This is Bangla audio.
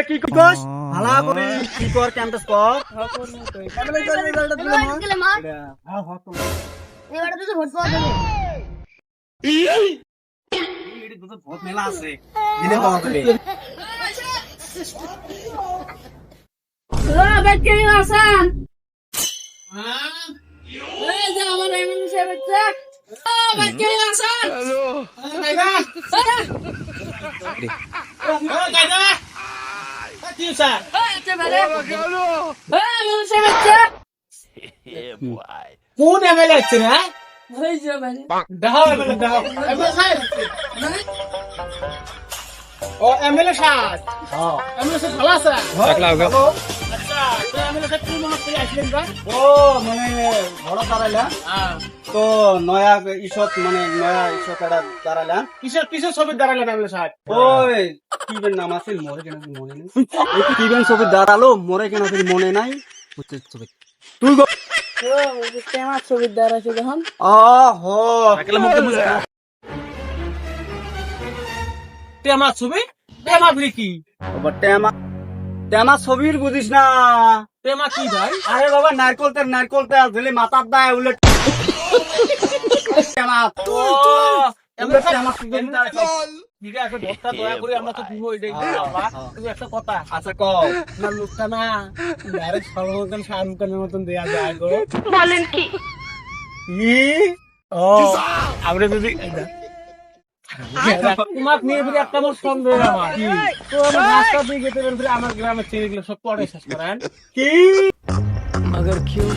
কি কস হালা করে কি কর ক্যাম্পাস কর ভোট মেলা আছে দিনে পাওয়া যাবে কোন এমএলএ আছে না দেখাও এমএলএ দেখাও ও এমএলএ সাহেব এমএলএ সাহেব ভালো আছে আচ্ছা তো এমএলএ সাহেব কি মনে করে আসলেন বা ও মানে বড় দাঁড়াইলা তো নয়া ইশত মানে নয়া ইশত এটা দাঁড়াইলা কিসের ছবি দাঁড়াইলেন এমএলএ সাহেব ওই কিবেন নাম আছে মরে কেন মনে নেই এই কিবেন ছবি দাঁড়ালো মরে কেন মনে নাই বুঝতে ছবি তুই টেমা ছবি দাঁড়াইছে যখন টেমা ছবি টেমা কি টেমা ছবির বুঝিস না টেমা কি ভাই আরে বাবা নারকল তেল দিলে মাথার দায় উল্লেখ টেমা ঠিক আছে ভোটটা দয়া করে আমরা তো দিব এটাই একটা কথা আচ্ছা কও না লোকটা না ডাইরেক্ট সর্বমতন শাহরুখানের মতন দেয়া যায় গো বলেন কি ও আমরা যদি তোমার নিয়ে ফিরে একটা আমার সন্দেহ আমার তো আমার রাস্তা দিয়ে যেতে ফিরে আমার গ্রামের ছেলেগুলো সব পড়ে শেষ করেন কি अगर क्यों